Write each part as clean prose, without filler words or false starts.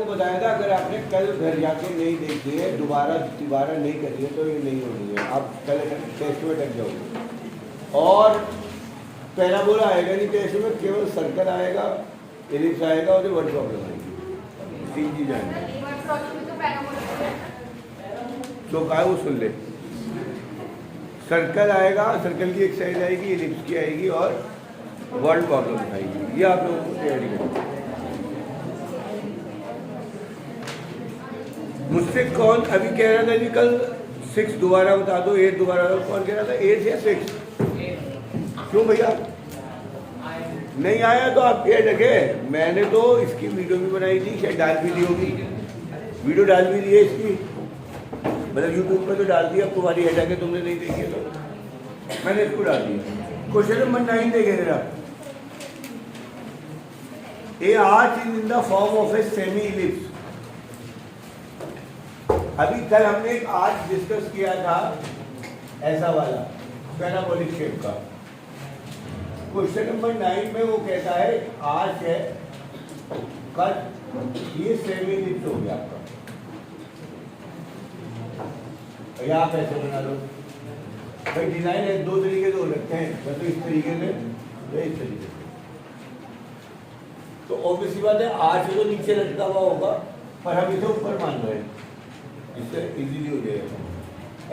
आपको बताया था, अगर आपने कल घर जाके नहीं देखी है, दोबारा नहीं करी है तो ये नहीं होनी है, आप कल टेस्ट में अटक जाओगे। और पैराबोला आएगा नहीं टेस्ट में, केवल सर्कल आएगा, एलिप्स आएगा और वर्ड प्रॉब्लम आएगी, 3 चीज आएंगी। तो कहा वो सुन ले, सर्कल आएगा, सर्कल की एक साइड आएगी, एलिप्स की आएगी और वर्ड प्रॉब्लम आएगी। ये आप लोगों को तैयारी करें। मुझसे कौन अभी कह रहा था कि कल 6 दोबारा बता दो, 8 दोबारा बता दो, कौन कह रहा था 8 या 6? क्यों भैया नहीं आया? तो आप क्या डगे, मैंने तो इसकी वीडियो भी बनाई थी, शायद डाल भी दी होगी, वीडियो डाल भी दी है इसकी, मतलब यूट्यूब पे तो डाल दी, अब तुम्हारी हेड आके तुमने नहीं देखी है तो मैंने इसको डाल दिया। क्वेश्चन नंबर 9 देखे जरा। A arch in the form of a semi ellipse. अभी कल हमने एक आर्च डिस्कस किया था, ऐसा वाला पैराबोलिक शेप का। क्वेश्चन नंबर 9 में वो कहता है आर्च है, कट, ये सेमी इलिप्स हो गया आपका, या आप ऐसे बना लो भाई। डिजाइन है 2 तरीके से हो सकते हैं, या तो इस तरीके से या इस तरीके से। तो ऑब्वियसली बात है आर्च तो नीचे लटका हुआ होगा, पर हम इसे ऊपर मान रहे हैं, इससे इजीली हो जाएगा।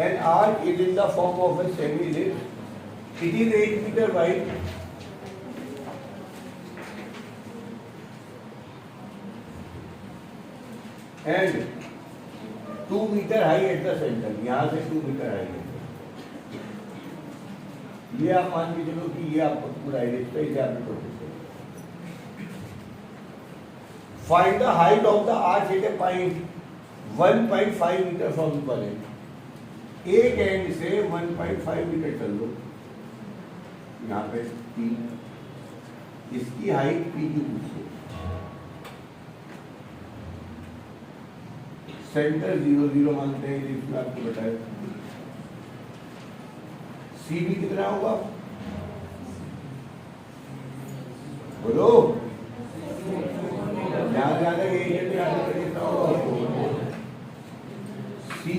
An arch is in the form of a semi ellipse, it is 8 metre wide and 2 metre high at the centre. यहां से 2 मीटर हाई है। ये आप मान के चलो कि ये आपका पूरा इलिप्स है, इसे आपने total find the height of the arch at a point 1.5 metre from the point. एक एंड से 1.5 मीटर चल लो, यहाँ पे P, इसकी हाइट P की पूछिए, सेंटर 0 0 मानते हैं, इसमें आपको बताया। सी भी कितना होगा बोलो, सी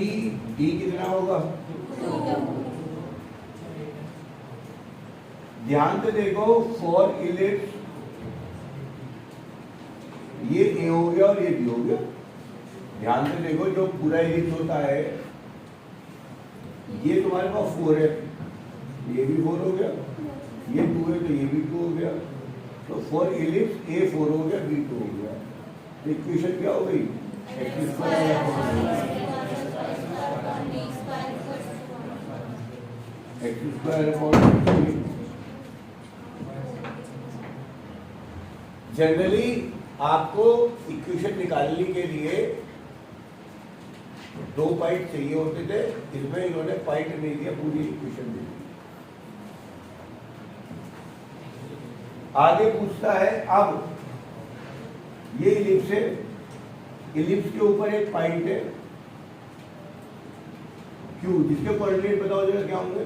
डी कितना होगा? ध्यान से देखो, फॉर इलिप्स ये ए हो गया और ये बी हो गया। ध्यान से देखो, जो पूरा इलिप्स होता है ये तुम्हारे पास 4 है, ये भी 4 हो गया, ये 2 है तो ये भी 2 हो गया। तो फॉर इलिप्स ए 4 हो गया, बी 2 हो गया। तो इक्वेशन क्या हो गई? X square upon. जनरली आपको इक्वेशन निकालने के लिए 2 पॉइंट चाहिए होते थे, इसमें इन्होंने पॉइंट नहीं दिया, पूरी इक्वेशन दे दी। आगे पूछता है, अब ये इलिप्स है, इलिप्स के ऊपर एक पॉइंट है Q, जिसके कोऑर्डिनेट बताओ जरा क्या होंगे?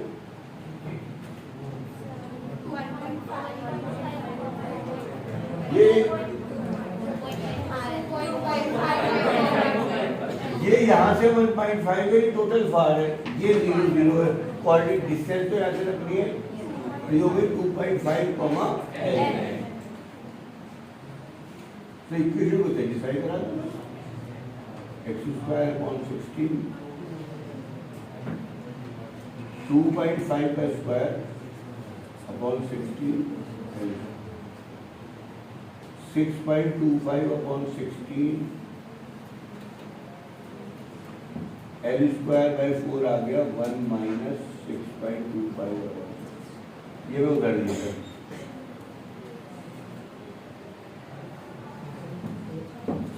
ये यहाँ से 1.5 है, टोटल फार है, ये 0 0 है, कोऑर्डिनेट डिस्टेंस तो यहाँ से रखनी है, तो ये होगी 2.5 कॉमा L। तो इक्वेशन को सेटिस्फाई करा दो, एक्स स्क्वायर अपॉन 16 2.5 का square upon 16 6.25 upon 16 L square by 4 आ गया 1 माइनस 6.25 अपॉन, ये मैं उधर दिया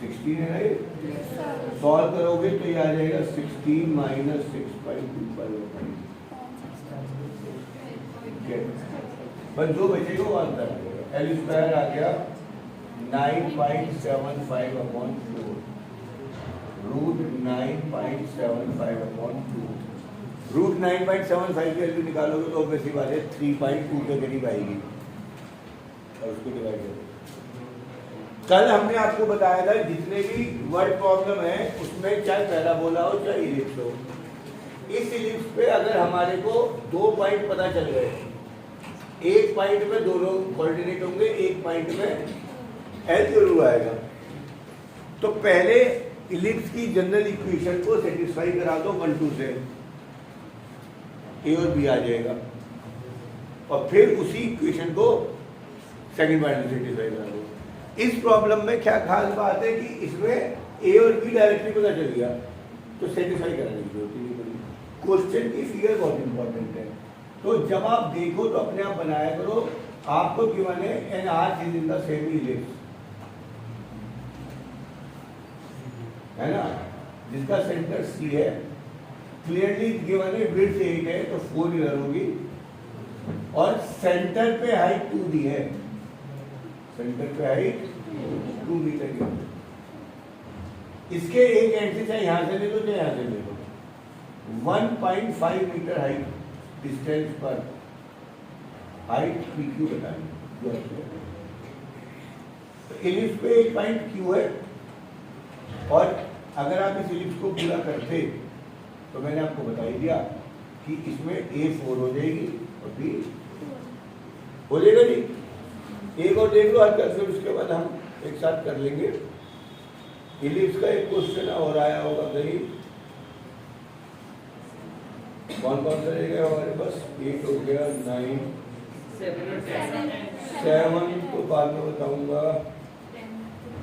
16 है ना। ये सॉल्व करोगे तो ये आ जाएगा 16 माइनस 6.25। बस जो बचेगा वो आंसर आ जाएगा। एल स्क्वायर आ गया 9.75 अपॉन 4, रूट 9.75 अपॉन 2। रूट 9.75 की वैल्यू निकालोगे तो ऑब्वियसली बात है 3.2 के करीब आएगी, और उसको डिवाइड करोगे कल हमने आपको बताया था जितने भी वर्ड प्रॉब्लम है उसमें चाहे पैराबोला हो चाहे इलिप्स हो, इस इलिप्स पे अगर हमारे को 2 पॉइंट पता चल गए, एक पॉइंट में दोनों कोऑर्डिनेट होंगे, एक पॉइंट में एल जरूर आएगा, तो पहले इलिप्स की जनरल इक्वेशन को सेटिस्फाई करा दो 1 2 से, ए और बी आ जाएगा, और फिर उसी इक्वेशन को सेकंड पॉइंट में सेटिस्फाई करा दो। इस प्रॉब्लम में क्या खास बात है कि इसमें ए और बी डायरेक्टली पता चल गया, तो सेटिस्फाई कराने की जरूरत नहीं पड़ी। क्वेश्चन की फिगर बहुत इंपॉर्टेंट है, तो जब आप देखो तो अपने आप बनाया करो। आपको गिवन है N arch is in the semi ellipse, है ना, जिसका सेंटर सी है, क्लियरली गिवन है विड्थ 8 है तो 4 इधर होगी, और सेंटर पे हाइट 2 दी है, सेंटर पे हाइट 2 मीटर की। इसके एक एंड से चाहे यहां से ले लो चाहे यहां से ले लो, 1.5 मीटर हाइट डिस्टेंस पर हाइट पी क्यू बताएंगे। तो इलिप्स पे एक पॉइंट क्यू है, और अगर आप इस इलिप्स को पूरा करते तो मैंने आपको बता ही दिया कि इसमें ए 4 हो जाएगी और बी हो जाएगा जी। एक और देख लो हल कर, फिर उसके बाद हम एक साथ कर लेंगे। इलिप्स का एक क्वेश्चन और आया होगा कहीं, कौन कौन सा रहेगा हमारे पास, 8 हो गया, 9 7 तो बाद में बताऊंगा,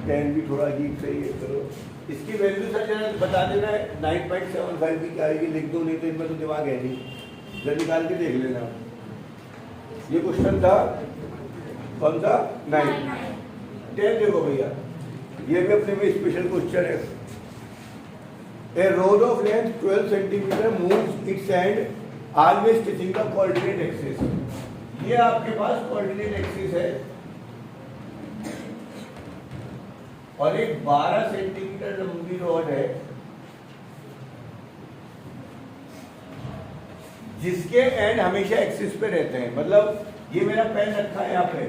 10 भी थोड़ा अजीब सही है। करो इसकी वैल्यू सर जरा बता देना है, 9.75 की क्या आएगी लिख दो, नहीं तो इनमें तो दिमाग है नहीं, जरा निकाल के देख लेना। ये क्वेश्चन था कौन सा, 9 10 देखो भैया, ये भी अपने में स्पेशल क्वेश्चन है। A rod of length 12 centimeter moves its end always touching the coordinate axis। ये आपके पास coordinate axis है, और एक 12 सेंटीमीटर लंबी रॉड है जिसके एंड हमेशा एक्सिस पे रहते हैं। मतलब ये मेरा पेन रखा है यहाँ पे,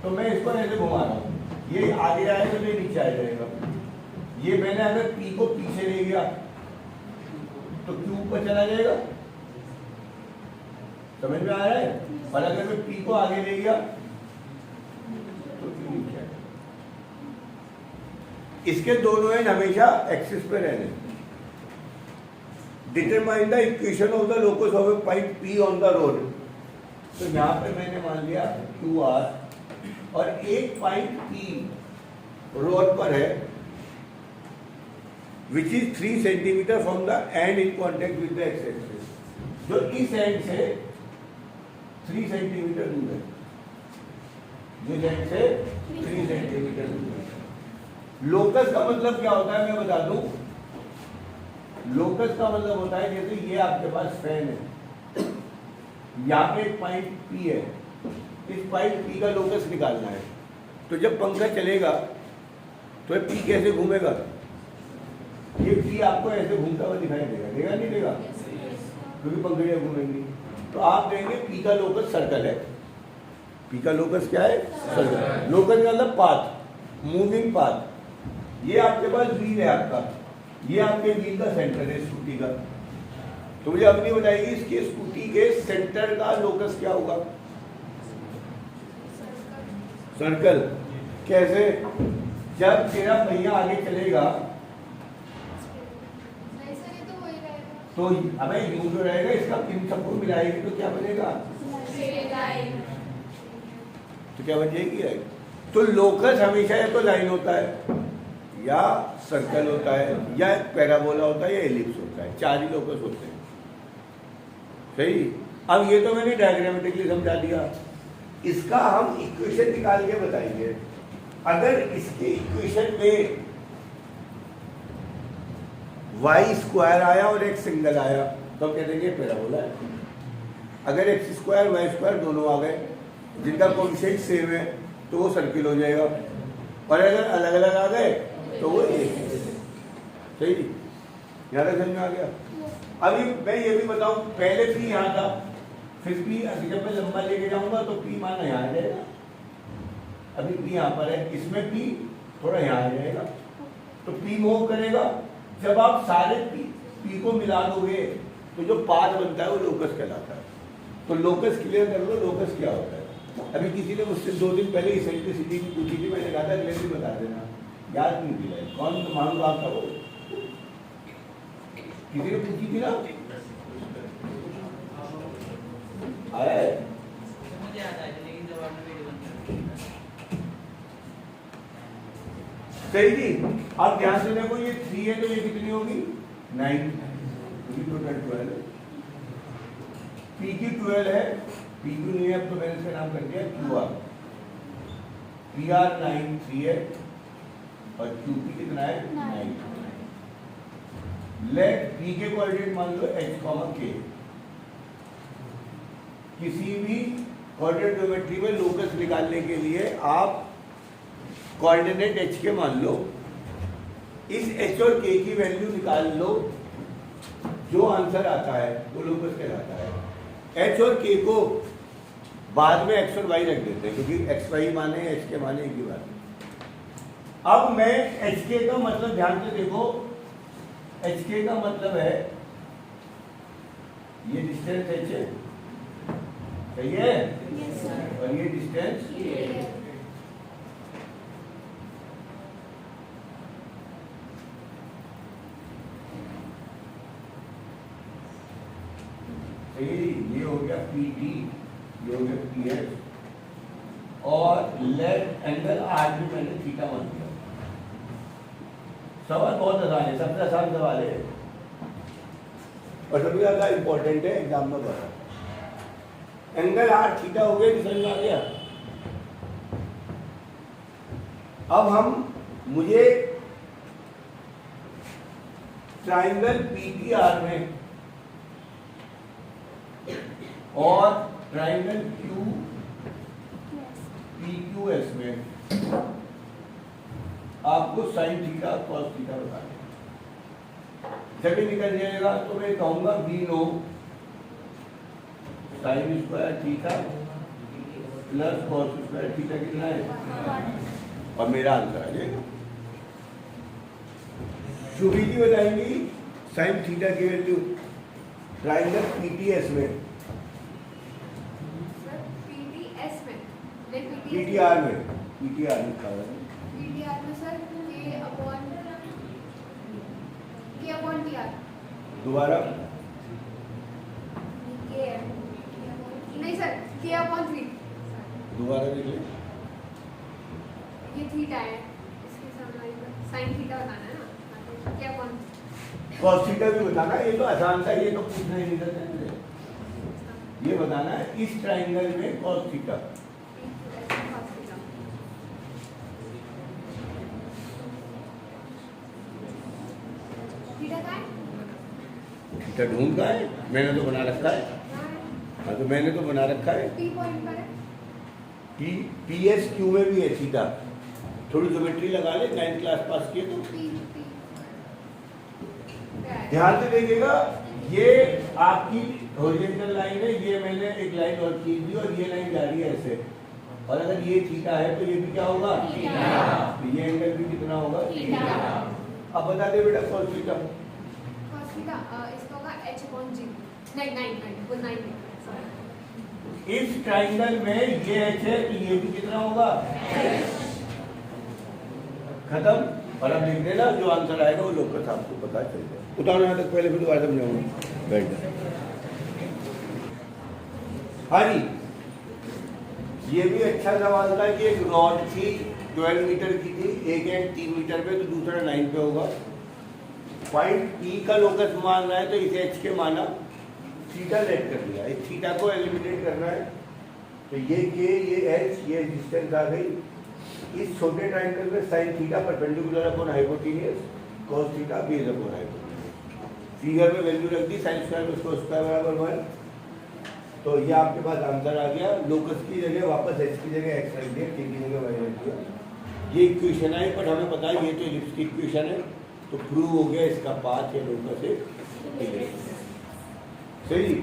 तो मैं इसको ऐसे घुमा रहा हूँ, ये आगे आएगा तो ये नीचे आ जाएगा। ये मैंने अगर पी को पीछे ले गया तो क्यू ऊपर चला जाएगा, समझ में आ रहा है, और अगर मैं पी को आगे ले गया तो क्यू नीचे आएगा। इसके दोनों एंड हमेशा एक्सिस पे रहने। Determine the equation of the locus of A point P on the road. तो यहाँ पे मैंने मान लिया क्यू आर, और एक पॉइंट पी रोड पर है which is 3 centimetre from the end in contact with the x-axis, जो इस एंड से 3 सेंटीमीटर दूर है, जिस एंड से 3 सेंटीमीटर दूर है। लोकस का मतलब क्या होता है मैं बता दूं, लोकस का मतलब होता है जैसे ये आपके पास फैन है, यहाँ पे एक पॉइंट पी है, इस पॉइंट पी का लोकस निकालना है, तो जब पंखा चलेगा तो पी कैसे घूमेगा, ये पी आपको ऐसे घूमता हुआ दिखाई देगा, देगा नहीं देगा, क्योंकि पंखड़ियाँ घूमेंगी। तो आप कहेंगे पी का लोकस सर्कल है, पी का लोकस क्या है, सर्कल। लोकस का मतलब पाथ, मूविंग पाथ। ये आपके पास व्हील है आपका, ये आपके व्हील का सेंटर है स्कूटी का, तो मुझे अब नहीं बताएगी इसके स्कूटी के सेंटर का लोकस क्या होगा, सर्कल। कैसे, जब तेरा पहिया आगे चलेगा तो अबे यूं जो रहेगा, इसका इन सबको मिलाएगी तो क्या बनेगा, तो क्या बन जाएगी, तो लोकस हमेशा या तो लाइन होता है या सर्कल होता है या पैराबोला होता है या एलिप्स होता है, 4 ही लोकस होते हैं। सही। अब ये तो मैंने डायग्रामेटिकली समझा दिया, इसका हम इक्वेशन निकाल के बताएंगे। अगर इसके इक्वेशन में वाई स्क्वायर आया और एक सिंगल आया तो कह देंगे पैराबोला है। अगर एक्स स्क्वायर वाई स्क्वायर दोनों आ गए जिनका कोएफिशिएंट सेम है तो वो सर्किल हो जाएगा, और अगर अलग अलग आ गए तो वो एक। सही, यहाँ तक समझ में आ गया। अभी मैं ये भी बताऊं, पहले पी यहाँ था, फिर पी जब मैं लंबा लेके जाऊंगा तो पी माना यहाँ आ जाएगा, अभी P यहाँ पर है, इसमें P थोड़ा यहाँ आ जाएगा, तो P मूव करेगा। जब आप सारे P को मिला दोगे तो जो पाथ बनता है वो लोकस कहलाता है। तो लोकस क्लियर कर लो, लोकस क्या होता है। अभी किसी ने मुझसे 2 दिन पहले इसेंट्रिसिटी की पूछी थी, मैंने कहा था अगले दिन बता देना, याद नहीं दिलाए। कौन मान लो आपका वो किसी ने पूछी थी ना, आया है सही जी। अब ध्यान से देखो, ये 3 है तो ये कितनी होगी 9, टोटल 12। P की 12 है, P2 नहीं है, अब तो मैंने इसका नाम कर दिया QR। PR 9 3 है और QP कितना है 9। लेट P के कोऑर्डिनेट मान लो H, K। किसी भी कोऑर्डिनेट ज्योमेट्री में लोकस निकालने के लिए आप कोऑर्डिनेट H के मान लो, इस H और K की वैल्यू निकाल लो, जो आंसर आता है वो लोकस कहलाता है। H और K को बाद में X और Y रख देते हैं, क्योंकि X Y माने H के माने एक ही बात है। अब मैं H K का मतलब ध्यान से देखो, H K का मतलब है ये डिस्टेंस H है, सही है, और ये डिस्टेंस ये हो गया PT, ये हो गया PS, और लेट एंगल R भी मैंने थीटा मान दिया। सवाल बहुत आसान है, सबसे आसान सवाल है और सबसे ज्यादा इंपॉर्टेंट है एग्जाम में बता। एंगल R थीटा हो गया, समझ में आ गया। अब मुझे ट्राइंगल PTR में और ट्राइंगल PQS में आपको साइन थीटा कॉस थीटा बताना। जब ये निकल जाएगा तो मैं कहूंगा V know sine square theta plus cos square theta कितना है, और मेरा आंसर आ जाएगा। शुभी जी बताएंगी साइन थीटा की वैल्यू ट्राइंगल PTS में, PTR में लिखा हुआ है। PTR में सर K अपॉन TR। दोबारा नहीं सर, K अपॉन 3। दोबारा लिख ले। ये थीटा है, इसके सामने साइन थीटा बताना है ना, K अपॉन कॉस थीटा भी बताना, ये तो आसान था, ये तो पूछना ही नहीं था मुझे। ये बताना है इस ट्राइंगल में कॉस थीटा, थीटा ढूंढ का है, मैंने तो बना रखा है। हाँ तो मैंने तो बना रखा है। P पॉइंट पर है, PS Q में भी है थीटा। थोड़ी ज्योमेट्री लगा ले, 9th क्लास पास किए तो। ध्यान से देखिएगा, ये आपकी हॉरिजॉन्टल लाइन है, ये मैंने एक लाइन और खींच दी और ये लाइन जा रही है ऐसे, और अगर ये थीटा है तो ये भी क्या होगा, तो ये एंगल भी कितना होगा, अब बता दे बेटा कॉस थीटा। इसका होगा H अपॉन G। नहीं वो 9 है। इस ट्राइंगल में ये H है तो ये भी कितना होगा, खत्म। और अब लिख देना, जो आंसर आएगा वो लोकस आपको पता चल जाएगा। उतारो यहाँ तक, पहले फिर दोबारा समझाऊंगा, बैठ जाए। हाँ जी, ये भी अच्छा सवाल था कि एक रॉड थी 12 मीटर की थी, एक एंड 3 मीटर पे तो दूसरा 9 पे होगा। पॉइंट P का लोकस मान रहा है तो इसे H के माना, थीटा लेट कर दिया, इस थीटा को एलिमिनेट करना है, तो ये K ये H ये डिस्टेंस आ गई। इस छोटे ट्राइंगल में sine theta perpendicular upon hypotenuse, cos theta base upon hypotenuse. Figure में वैल्यू रख दी, साइन स्क्वायर में कॉस स्क्वायर बराबर 1, तो ये आपके पास आंसर आ गया। लोकस की जगह वापस H की जगह X रख दिया, K की जगह Y रख दिया। ये इक्वेशन है, पर हमें पता है ये तो इलिप्स की इक्वेशन है, तो प्रूव हो गया इसका पाथ या लोकस है सही।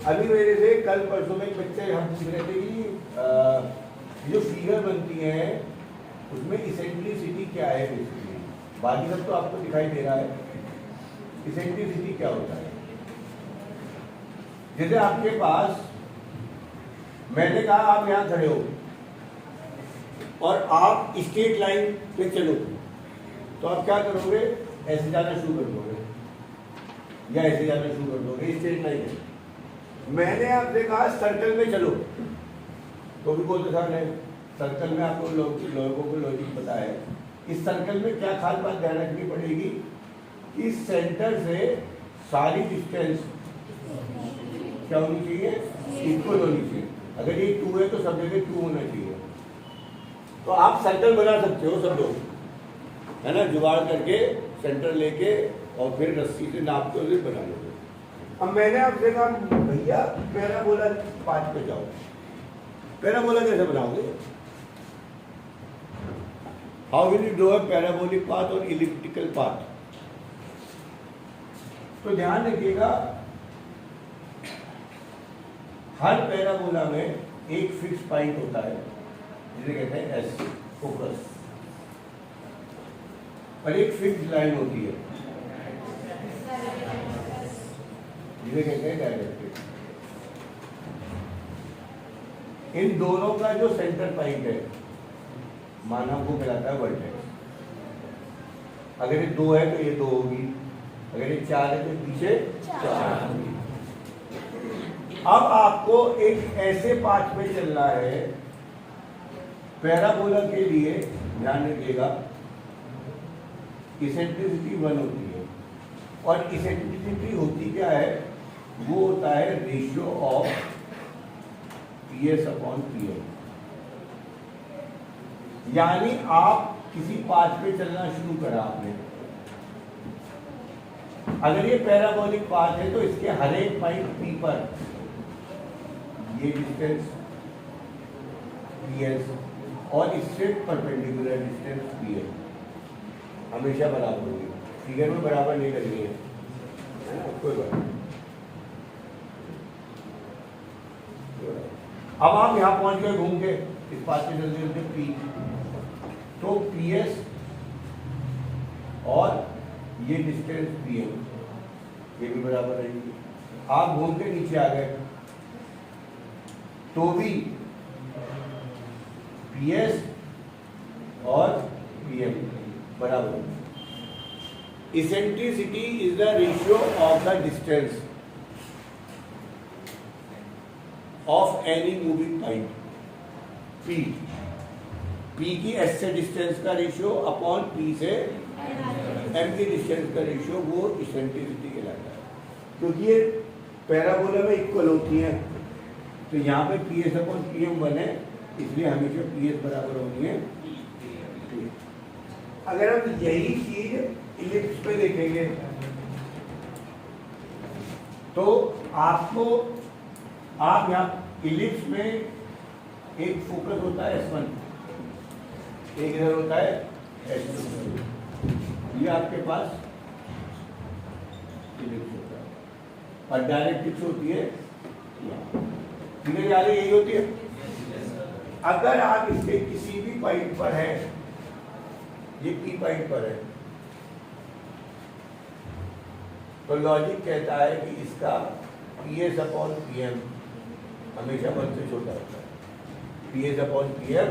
अभी मेरे से कल परसों में बच्चे हम पूछ रहे थे कि जो फिगर बनती है उसमें इसेंट्रिसिटी क्या है बेसिकली, बाकी सब तो आपको दिखाई दे रहा है। इसेंट्रिसिटी क्या होता है? जैसे आपके पास, मैंने कहा आप यहाँ खड़े हो और आप स्ट्रेट लाइन पे चलो, तो आप क्या करोगे? ऐसे जाना शुरू कर दोगे या ऐसे जाना शुरू कर दोगे, स्ट्रेट लाइन है। मैंने आपसे कहा सर्कल में चलो, तो भी बोलते सर नहीं, सर्कल में आपको लोगों को लॉजिक पता है। इस सर्कल में क्या खास बात ध्यान रखनी पड़ेगी कि सेंटर से सारी डिस्टेंस क्या होनी चाहिए? इक्वल होनी चाहिए। अगर ये 2 है तो सब जगह 2 होना चाहिए। तो आप सर्कल बना सकते हो सब लोग, है ना, जुगाड़ करके सेंटर लेके और फिर रस्सी से नाप के उसे बना लोगे। अब मैंने आपसे कहा भैया पैराबोला 5 पे जाओ, पैराबोला कैसे बनाओगे? How will you draw a parabolic path और इलिप्टिकल पाथ? तो ध्यान रखिएगा, हर पैराबोला में एक फिक्स पॉइंट होता है जिसे कहते हैं एस, फोकस, और एक फिक्स लाइन होती है जिसे कहते हैं डायरेक्ट्रिक्स। इन दोनों का जो सेंटर पॉइंट है माना वो कहलाता है वर्टेक्स। अगर ये 2 है तो ये 2 होगी, अगर ये 4 है तो पीछे 4 होगी। अब आपको एक ऐसे पाथ पे चलना है, पैराबोला के लिए ध्यान रखिएगा इसेंट्रिसिटी 1 होती है, और इसेंट्रिसिटी होती क्या है? वो होता है ratio of PS upon PM। यानी आप किसी पाथ पे चलना शुरू करा आपने, अगर ये पैराबोलिक पाथ है तो इसके हर एक पॉइंट P पर ये डिस्टेंस PS और इससे परपेंडिकुलर डिस्टेंस PM हमेशा बराबर होगी। फिगर में बराबर नहीं लगनी है ना, कोई बात नहीं। अब आप यहाँ पहुंच गए घूम के, इस पास से जल्दी जल्दी P, तो PS और ये डिस्टेंस PM ये भी बराबर रहेगी। आप घूम के नीचे आ गए तो भी PS और PM बराबर। Eccentricity is the ratio of the distance of any moving point P। P की S से डिस्टेंस का रेशियो अपॉन P से M की डिस्टेंस का रेशियो, वो इसेंट्रिसिटी कहलाता है। क्योंकि ये पैराबोला में इक्वल होती हैं, तो यहाँ पे PS अपॉन PM 1 है, इसलिए हमेशा PS बराबर होनी है। अगर हम यही चीज इलिप्स पे देखेंगे तो आपको, आप यहाँ इलिप्स में एक फोकस होता है S1, एक इधर होता है S2, ये आपके पास इलिप्स होता है, और डायरेक्ट्रिक्स होती है ठीक है, याद यही होती है। अगर आप इसके किसी भी पॉइंट पर है, ये P पॉइंट पर है, तो लॉजिक कहता है कि इसका PS अपॉन PM हमेशा 1 से छोटा होता है। PS अपॉन PM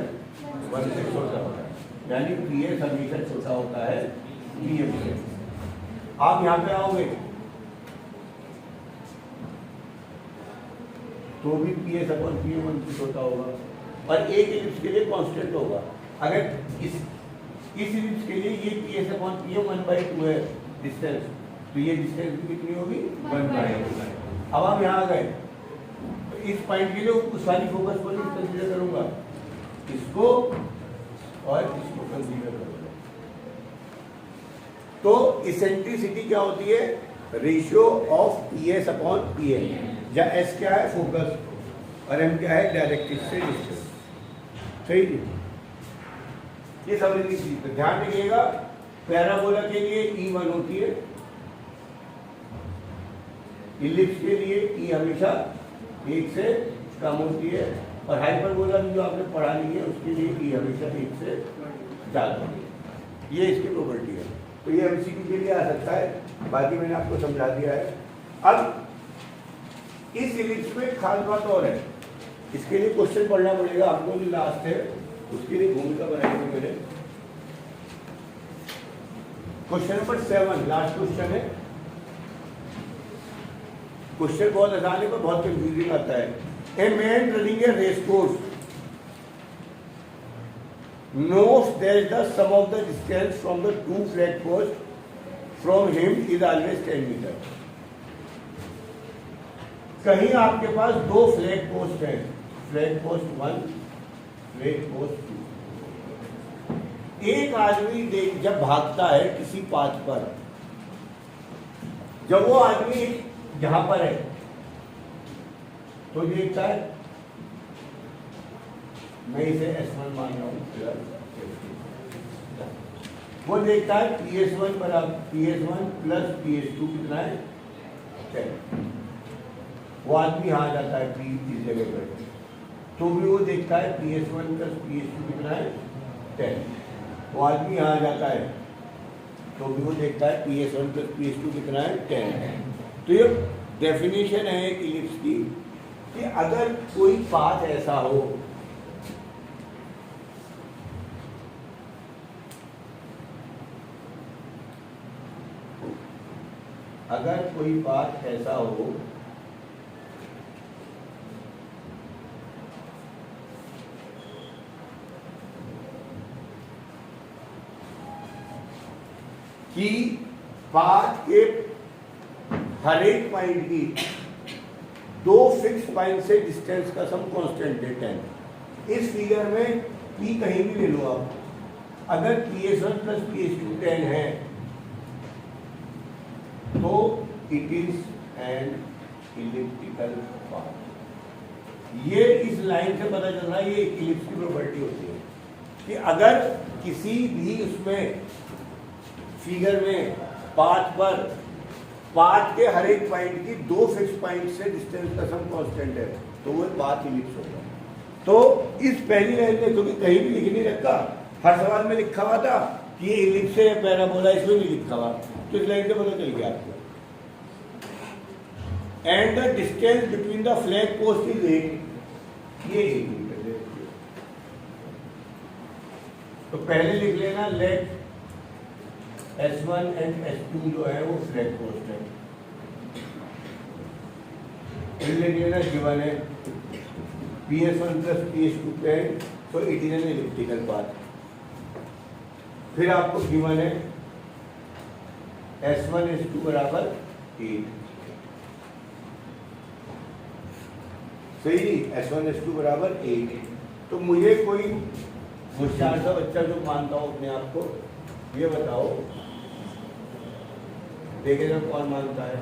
1 से छोटा होता है, यानी PS हमेशा छोटा होता है PM से। आप यहाँ पे आओगे तो भी PS अपॉन PM 1 से छोटा होगा, और एक इलिप्स के लिए कांस्टेंट होगा। अगर इस इलिप्स के लिए ये PS अपॉन PM 1/2 है डिस्टेंस, तो ये डिस्टेंस भी कितनी होगी? 1/2। अब हम यहाँ आ गए, तो इस पॉइंट के लिए उस वाली फोकस को नहीं कंसीडर करूंगा, इसको और इसको कंसीडर करूंगा। तो इसेंट्रिसिटी क्या होती है? Ratio of PS upon PM, या S क्या है? फोकस, और M क्या है? डायरेक्ट्रिक्स से डिस्टेंस। सही जी, ये समझने की चीज है। ध्यान रखिएगा, पैराबोला के लिए E1 होती है, इलिप्स के लिए E हमेशा 1 से कम होती है, और हाइपरबोला भी जो आपने पढ़ा नहीं है उसके लिए ई हमेशा 1 से ज़्यादा होगी। ये इसकी प्रॉपर्टी है। तो ये एमसीक्यू के लिए आ सकता है, बाकी मैंने आपको समझा दिया है। अब इस इलिप्स में खास बात और है, इसके लिए क्वेश्चन पढ़ना पड़ेगा आपको, जो लास्ट है उसके लिए भूमिका बनाएंगे मेरे। क्वेश्चन नंबर 7 लास्ट क्वेश्चन है। क्वेश्चन बहुत आसान है पर बहुत कंफ्यूजिंग आता है। A man running a race course knows that the sum of the distance from the two flag posts from him is always 10 meter. कहीं आपके पास 2 फ्लैग पोस्ट हैं, फ्लैग पोस्ट 1, फ्लैग पोस्ट 2। एक आदमी जब भागता है किसी पाथ पर, जब वो आदमी जहां पर है तो देखता है, मैं इसे S1 मान रहा हूं, वो देखता है PS1 बराबर PS1 प्लस PS2 कितना है 10। वो आदमी यहाँ जाता है P इस जगह पर, तो भी वो देखता है PS1 प्लस PS2 कितना है 10। वो आदमी यहाँ जाता है तो भी वो देखता है PS1 प्लस PS2 कितना है 10। तो ये डेफिनेशन है एक इलिप्स की कि अगर कोई पाथ ऐसा हो कि पाथ के हर एक पॉइंट की 2 फिक्स पॉइंट से डिस्टेंस का सम कांस्टेंट है 10। इस फिगर में P कहीं भी ले लो आप, अगर PS1 प्लस PS2 10 है तो it is an elliptical path. ये इस लाइन से पता चल रहा है, ये इलिप्स की प्रॉपर्टी होती है कि अगर किसी भी उसमें फिगर में पाथ पर पाथ के हर एक पॉइंट की 2 फिक्स पॉइंट से डिस्टेंस का सम कांस्टेंट है तो वो पाथ इलिप्स होगा। तो इस पहली लाइन में क्योंकि कहीं भी लिख नहीं रखा, हर सवाल में लिखा हुआ था कि ये इलिप्स है, पैराबोला इसमें भी लिखा हुआ, तो इस लाइन से पता चल गया आपको। And the distance between the flag post is 8, ये 8 मीटर है। तो पहले लिख लेना लेट S1 एंड S2 जो है वो फ्लैग पोस्ट है। फिर लिख लेना गिवन है PS1 प्लस PS2 पे, तो it is an elliptical path. फिर आपको गिवन है S1 S2 बराबर 8, सही जी, S1 S2 बराबर 8। तो मुझे कोई होशियार सा बच्चा जो मानता हूं अपने आप को, ये बताओ, देखे जब कौन मानता है।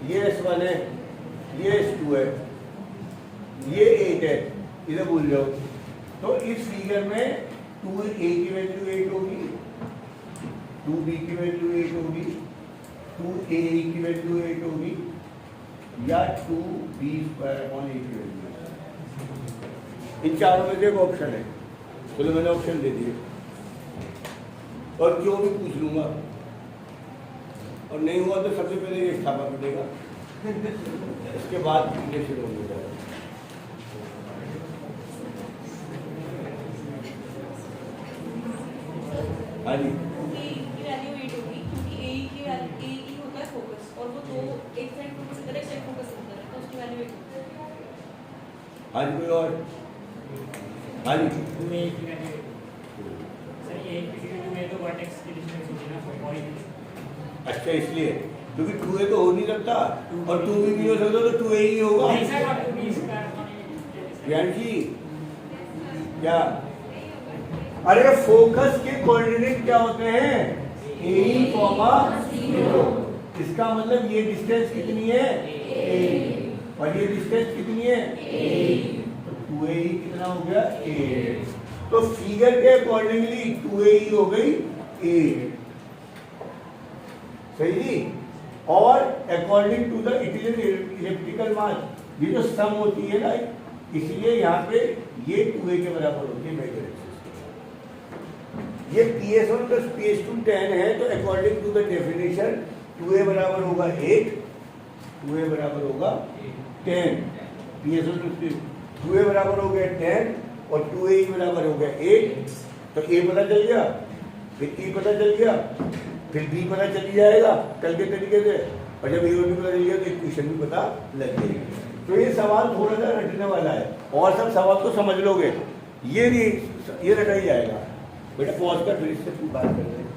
ये S1 है, ये S2 है, ये 8 है, इधर भूल जाओ। तो इस फिगर में 2A की वैल्यू 8 होगी, 2B की वैल्यू 8 होगी, 2A की वैल्यू 8 होगी, या 2B² अपॉन A की वैल्यू। इन चारों में से एक ऑप्शन है, चलो मैंने ऑप्शन दे दिए और क्यों भी पूछ लूंगा, और नहीं हुआ तो सबसे पहले ये छापा पड़ेगा, इसके बाद ये शुरू हो जाएगा। हाँ जी, की वैल्यू 8 होगी क्योंकि ए की वैल्यू ए होता है फोकस, और वो दो एक साइड फोकस करता है, एक साइड फोकस करता है, तो उसकी वैल्यू 8 होती है। हाँ जी, कोई और? हाँ जी, अच्छा, इसलिए क्योंकि 2A तो हो नहीं सकता और 2B भी हो सकता, तो 2A ही होगा। जी क्या? अरे फोकस के कोऑर्डिनेट क्या होते हैं? A, 0। इसका मतलब ये डिस्टेंस कितनी है? A, और ये डिस्टेंस कितनी है? A। तो 2A कितना हो गया? 8। तो फिगर के अकॉर्डिंगली 2A हो गई 8, सही जी। और according to the it is an elliptical mass, ये जो सम होती है ना इसलिए यहाँ पे ये 2a के बराबर होती है मेजर एक्सिस। ये PS1 प्लस PS2 10 है, तो according to the definition 2a बराबर होगा 8, 2a बराबर होगा 10, PS1 प्लस 2a बराबर हो गया 10 और 2a बराबर हो गया 8, तो a पता चल गया, फिर e पता चल गया, फिर b पता चल जाएगा कल के तरीके से, और जब a और b पता चल गया तो इक्वेशन भी पता लग जाएगी। तो ये सवाल थोड़ा सा रटने वाला है, और सब सवाल तो समझ लोगे, ये नहीं, ये रटा ही जाएगा। बेटा पॉज कर, फिर इससे बात कर रहे हैं।